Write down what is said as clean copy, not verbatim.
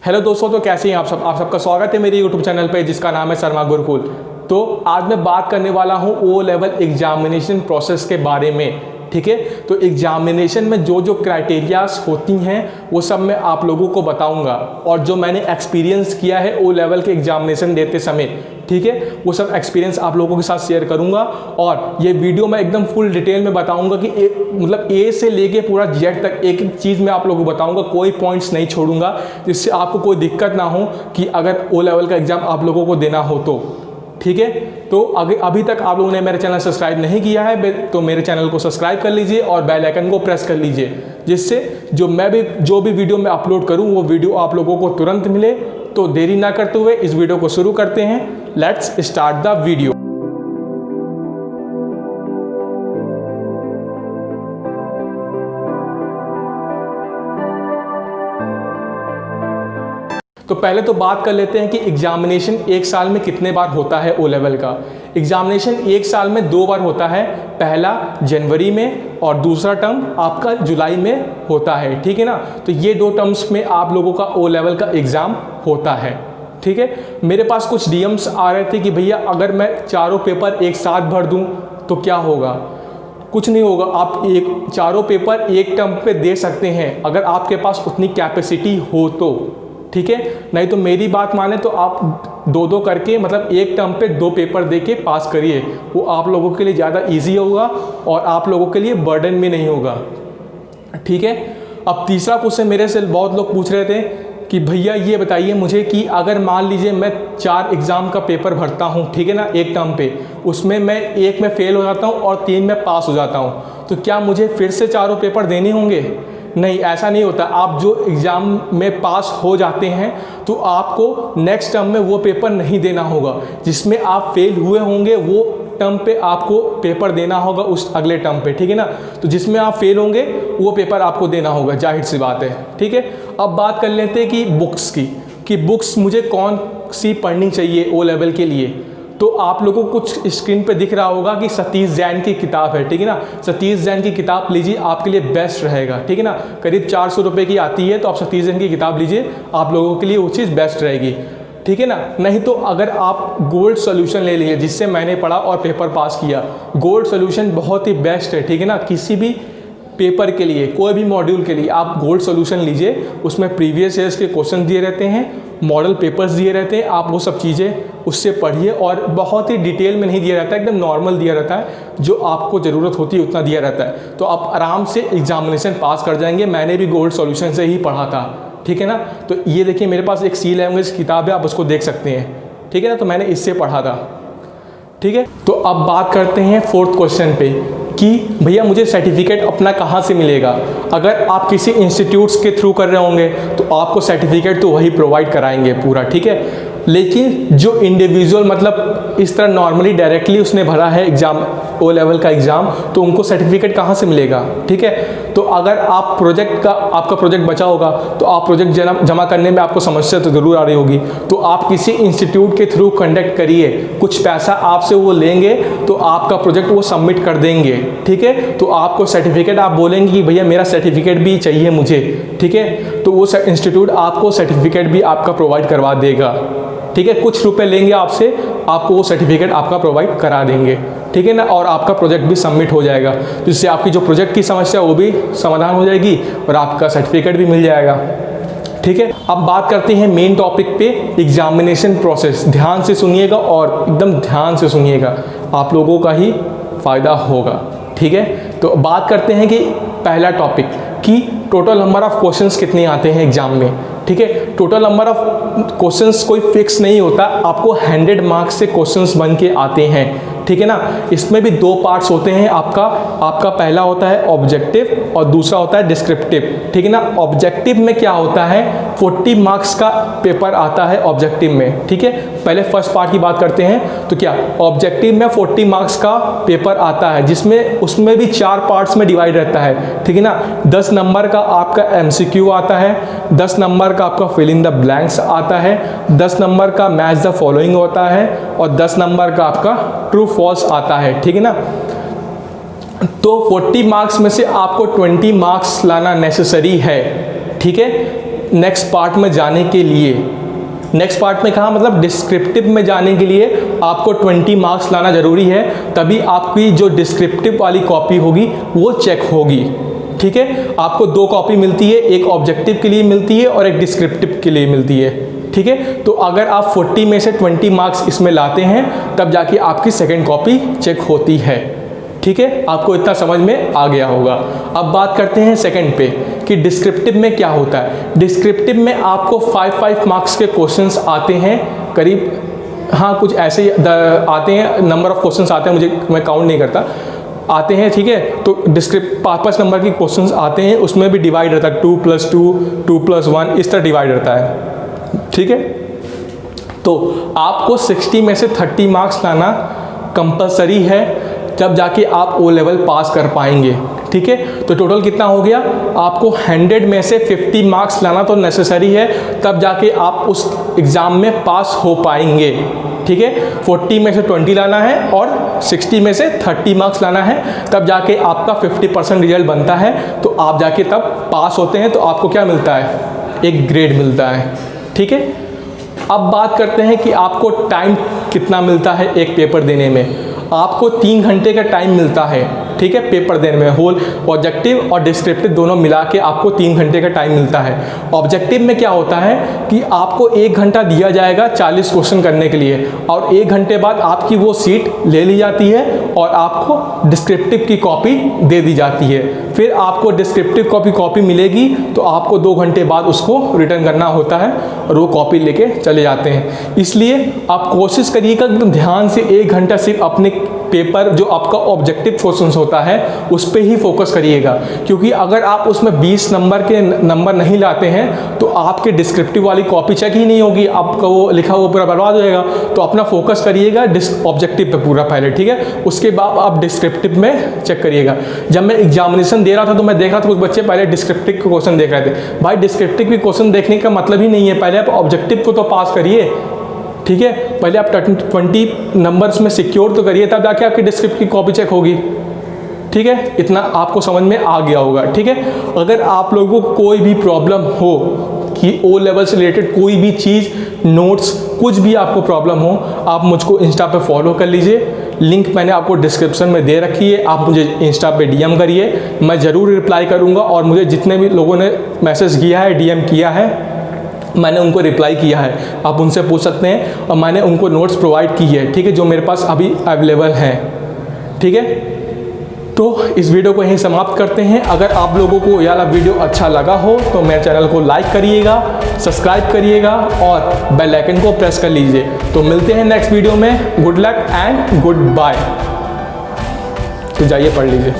Hello दोस्तों, तो कैसे हैं आप सबका स्वागत है मेरे यूट्यूब चैनल पे जिसका नाम है शर्मा गुरुकुल। तो आज मैं बात करने वाला हूँ ओ लेवल एग्जामिनेशन प्रोसेस के बारे में। ठीक है, तो एग्जामिनेशन में जो जो क्राइटेरियाज होती हैं वो सब मैं आप लोगों को बताऊंगा, और जो मैंने एक्सपीरियंस किया है ओ लेवल के एग्जामिनेशन देते समय, ठीक है, वो सब एक्सपीरियंस आप लोगों के साथ शेयर करूंगा। और ये वीडियो मैं एकदम फुल डिटेल में बताऊंगा कि मतलब ए से लेके पूरा जेड तक एक एक चीज़ मैं आप लोगों को बताऊंगा, कोई पॉइंट्स नहीं छोड़ूंगा, जिससे आपको कोई दिक्कत ना हो कि अगर ओ लेवल का एग्ज़ाम आप लोगों को देना हो तो। ठीक है, तो अभी तक आप लोगों ने मेरे चैनल सब्सक्राइब नहीं किया है तो मेरे चैनल को सब्सक्राइब कर लीजिए और बेल आइकन को प्रेस कर लीजिए, जिससे जो भी वीडियो मैं अपलोड करूं वो वीडियो आप लोगों को तुरंत मिले। तो देरी ना करते हुए इस वीडियो को शुरू करते हैं। Let's start the video. तो पहले तो बात कर लेते हैं कि एग्जामिनेशन एक साल में कितने बार होता है ओ लेवल का। एग्जामिनेशन एक साल में 2 बार होता है, पहला जनवरी में और दूसरा टर्म आपका जुलाई में होता है। ठीक है ना, तो ये 2 टर्म्स में आप लोगों का ओ लेवल का एग्ज़ाम होता है। ठीक है, मेरे पास कुछ डीएम्स आ रहे थे कि भैया अगर मैं चारों पेपर एक साथ भर दूं तो क्या होगा। कुछ नहीं होगा, आप चारों पेपर एक टर्म पे दे सकते हैं अगर आपके पास उतनी कैपेसिटी हो तो। ठीक है, नहीं तो मेरी बात माने तो आप 2-2 करके मतलब एक टर्म पे 2 पेपर दे के पास करिए, वो आप लोगों के लिए ज़्यादा ईजी होगा और आप लोगों के लिए बर्डन भी नहीं होगा। ठीक है, अब तीसरा क्वेश्चन मेरे से बहुत लोग पूछ रहे थे कि भैया ये बताइए मुझे कि अगर मान लीजिए मैं 4 एग्ज़ाम का पेपर भरता हूँ, ठीक है ना, एक टर्म पे, उसमें मैं 1 में फेल हो जाता हूँ और 3 में पास हो जाता हूँ, तो क्या मुझे फिर से चारों पेपर देने होंगे? नहीं, ऐसा नहीं होता। आप जो एग्ज़ाम में पास हो जाते हैं तो आपको नेक्स्ट टर्म में वो पेपर नहीं देना होगा। जिसमें आप फेल हुए होंगे वो टर्म पे आपको पेपर देना होगा उस अगले टर्म पे। ठीक है ना, तो जिसमें आप फेल होंगे वो पेपर आपको देना होगा, जाहिर सी बात है। ठीक है, अब बात कर लेते हैं कि बुक्स की, कि बुक्स मुझे कौन सी पढ़नी चाहिए ओ लेवल के लिए। तो आप लोगों को कुछ स्क्रीन पे दिख रहा होगा कि सतीश जैन की किताब है। ठीक है ना, सतीश जैन की किताब लीजिए, आपके लिए बेस्ट रहेगा। ठीक है ना, करीब 400 रुपये की आती है, तो आप सतीश जैन की किताब लीजिए, आप लोगों के लिए वो चीज़ बेस्ट रहेगी। ठीक है ना, नहीं तो अगर आप गोल्ड सॉल्यूशन ले लीजिए, जिससे मैंने पढ़ा और पेपर पास किया। गोल्ड सॉल्यूशन बहुत ही बेस्ट है। ठीक है ना, किसी भी पेपर के लिए, कोई भी मॉड्यूल के लिए आप गोल्ड सॉल्यूशन लीजिए, उसमें प्रीवियस ईयर्स के क्वेश्चन दिए रहते हैं, मॉडल पेपर्स दिए रहते हैं, आप वो सब चीज़ें उससे पढ़िए। और बहुत ही डिटेल में नहीं दिया रहता है, एकदम नॉर्मल दिया रहता है, जो आपको ज़रूरत होती है उतना दिया रहता है, तो आप आराम से एग्जामिनेशन पास कर जाएंगे। मैंने भी गोल्ड सॉल्यूशन से ही पढ़ा था। ठीक है ना, तो ये देखिए मेरे पास एक सी लैंग्वेज किताब है, आप उसको देख सकते हैं। ठीक है ना, तो मैंने इससे पढ़ा था। ठीक है, तो अब बात करते हैं 4th क्वेश्चन पे कि भैया मुझे सर्टिफिकेट अपना कहाँ से मिलेगा। अगर आप किसी इंस्टीट्यूट्स के थ्रू कर रहे होंगे तो आपको सर्टिफिकेट तो वही प्रोवाइड कराएंगे पूरा। ठीक है, लेकिन जो इंडिविजुअल मतलब इस तरह नॉर्मली डायरेक्टली उसने भरा है एग्ज़ाम, ओ लेवल का एग्ज़ाम, तो उनको सर्टिफिकेट कहाँ से मिलेगा। ठीक है, तो अगर आप आपका प्रोजेक्ट बचा होगा तो आप प्रोजेक्ट जमा करने में आपको समस्या तो ज़रूर आ रही होगी, तो आप किसी इंस्टीट्यूट के थ्रू कंडक्ट करिए, कुछ पैसा आपसे वो लेंगे तो आपका प्रोजेक्ट वो सबमिट कर देंगे। ठीक है, तो आपको सर्टिफिकेट आप बोलेंगे कि भैया मेरा सर्टिफिकेट भी चाहिए मुझे। ठीक है, तो वो इंस्टीट्यूट आपको सर्टिफिकेट भी आपका प्रोवाइड करवा देगा। ठीक है, कुछ रुपए लेंगे आपसे, आपको वो सर्टिफिकेट आपका प्रोवाइड करा देंगे। ठीक है ना, और आपका प्रोजेक्ट भी सबमिट हो जाएगा, जिससे आपकी जो प्रोजेक्ट की समस्या वो भी समाधान हो जाएगी और आपका सर्टिफिकेट भी मिल जाएगा। ठीक है, अब बात करते हैं मेन टॉपिक पे, एग्जामिनेशन प्रोसेस। ध्यान से सुनिएगा और एकदम ध्यान से सुनिएगा, आप लोगों का ही फ़ायदा होगा। ठीक है, तो बात करते हैं कि पहला टॉपिक कि टोटल नंबर ऑफ़ क्वेश्चंस कितने आते हैं एग्जाम में। ठीक है, टोटल नंबर ऑफ़ क्वेश्चंस कोई फिक्स नहीं होता, आपको 100 मार्क्स से क्वेश्चंस बन के आते हैं। ठीक है ना, इसमें भी 2 पार्ट्स होते हैं आपका पहला होता है ऑब्जेक्टिव और दूसरा होता है डिस्क्रिप्टिव। ठीक है ना, ऑब्जेक्टिव में क्या होता है, 40 मार्क्स का पेपर आता है ऑब्जेक्टिव में। ठीक है, पहले फर्स्ट पार्ट की बात करते हैं, तो क्या ऑब्जेक्टिव में 40 मार्क्स का पेपर आता है, जिसमें उसमें भी 4 पार्ट्स में डिवाइड रहता है। ठीक है ना, 10 नंबर का आपका MCQ आता है, 10 नंबर का आपका फिल इन द ब्लैंक्स आता है, 10 नंबर का मैच द फॉलोइंग होता है और 10 नंबर का आपका ट्रू फॉल्स आता है। ठीक है ना, तो 40 मार्क्स में से आपको 20 मार्क्स लाना नेसेसरी है। ठीक है, नेक्स्ट पार्ट में जाने के लिए, नेक्स्ट पार्ट में कहा मतलब डिस्क्रिप्टिव में जाने के लिए आपको 20 मार्क्स लाना ज़रूरी है, तभी आपकी जो डिस्क्रिप्टिव वाली कॉपी होगी वो चेक होगी। ठीक है, आपको 2 कॉपी मिलती है, एक ऑब्जेक्टिव के लिए मिलती है और एक डिस्क्रिप्टिव के लिए मिलती है। ठीक है, तो अगर आप 40 में से 20 मार्क्स इसमें लाते हैं तब जाके आपकी सेकेंड कॉपी चेक होती है। ठीक है, आपको इतना समझ में आ गया होगा। अब बात करते हैं सेकंड पे कि डिस्क्रिप्टिव में क्या होता है। डिस्क्रिप्टिव में आपको 5 मार्क्स के क्वेश्चंस आते हैं करीब, हाँ कुछ ऐसे आते हैं, नंबर ऑफ क्वेश्चंस आते हैं, मैं काउंट नहीं करता, आते हैं। ठीक है, तो डिस्क्रिप्ट 5 नंबर के क्वेश्चंस आते हैं, उसमें भी डिवाइड रहता है 2+2, 2+1, इस तरह डिवाइड रहता है। ठीक है, तो आपको 60 में से 30 मार्क्स लाना कंपलसरी है, तब जाके आप ओ लेवल पास कर पाएंगे। ठीक है, तो टोटल कितना हो गया, आपको 100 में से 50 मार्क्स लाना तो नेसेसरी है, तब जाके आप उस एग्ज़ाम में पास हो पाएंगे। ठीक है, 40 में से 20 लाना है और 60 में से 30 मार्क्स लाना है, तब जाके आपका 50% रिजल्ट बनता है, तो आप जाके तब पास होते हैं। तो आपको क्या मिलता है, एक ग्रेड मिलता है। ठीक है, अब बात करते हैं कि आपको टाइम कितना मिलता है एक पेपर देने में। आपको 3 घंटे का टाइम मिलता है। ठीक है, पेपर देने में होल ऑब्जेक्टिव और डिस्क्रिप्टिव दोनों मिला के आपको 3 घंटे का टाइम मिलता है। ऑब्जेक्टिव में क्या होता है कि आपको 1 घंटा दिया जाएगा 40 क्वेश्चन करने के लिए, और 1 घंटे बाद आपकी वो सीट ले ली जाती है और आपको डिस्क्रिप्टिव की कॉपी दे दी जाती है। फिर आपको डिस्क्रिप्टिव कॉपी मिलेगी तो आपको 2 घंटे बाद उसको रिटर्न करना होता है और वो कॉपी लेके चले जाते हैं। इसलिए आप कोशिश करिएगा एकदम ध्यान से 1 घंटा सिर्फ अपने पेपर जो आपका ऑब्जेक्टिव क्वेश्चंस होता है उस पर ही फोकस करिएगा, क्योंकि अगर आप उसमें 20 नंबर के नंबर नहीं लाते हैं तो आपके डिस्क्रिप्टिव वाली कॉपी चेक ही नहीं होगी, आपका वो लिखा हुआ पूरा बर्बाद हो जाएगा। तो अपना फोकस करिएगा ऑब्जेक्टिव पे पूरा पहले। ठीक है, उसके बाद आप डिस्क्रिप्टिव में चेक करिएगा। जब मैं एग्जामिनेशन दे रहा था तो मैं देख रहा था कुछ बच्चे पहले डिस्क्रिप्टिव के क्वेश्चन देख रहे थे। भाई डिस्क्रिप्टिव के क्वेश्चन देखने का मतलब ही नहीं है, पहले आप ऑब्जेक्टिव को तो पास करिए। ठीक है, पहले आप 20 नंबर्स में सिक्योर तो करिए, तब जाके आपकी डिस्क्रिप्टिव की कॉपी चेक होगी। ठीक है, इतना आपको समझ में आ गया होगा। ठीक है, अगर आप लोगों को कोई भी प्रॉब्लम हो कि ओ लेवल से रिलेटेड कोई भी चीज़, नोट्स, कुछ भी आपको प्रॉब्लम हो, आप मुझको इंस्टा पे फॉलो कर लीजिए। लिंक मैंने आपको डिस्क्रिप्शन में दे रखी है, आप मुझे इंस्टा पे डीएम करिए, मैं ज़रूर रिप्लाई करूँगा। और मुझे जितने भी लोगों ने मैसेज किया है, डीएम किया है, मैंने उनको रिप्लाई किया है, आप उनसे पूछ सकते हैं। और मैंने उनको नोट्स प्रोवाइड की है, ठीक है, जो मेरे पास अभी अवेलेबल हैं। ठीक है, तो इस वीडियो को यहीं समाप्त करते हैं। अगर आप लोगों को यह वाला वीडियो अच्छा लगा हो तो मेरे चैनल को लाइक करिएगा, सब्सक्राइब करिएगा और बेल आइकन को प्रेस कर लीजिए। तो मिलते हैं नेक्स्ट वीडियो में। Good luck and goodbye. तो जाइए पढ़ लीजिए।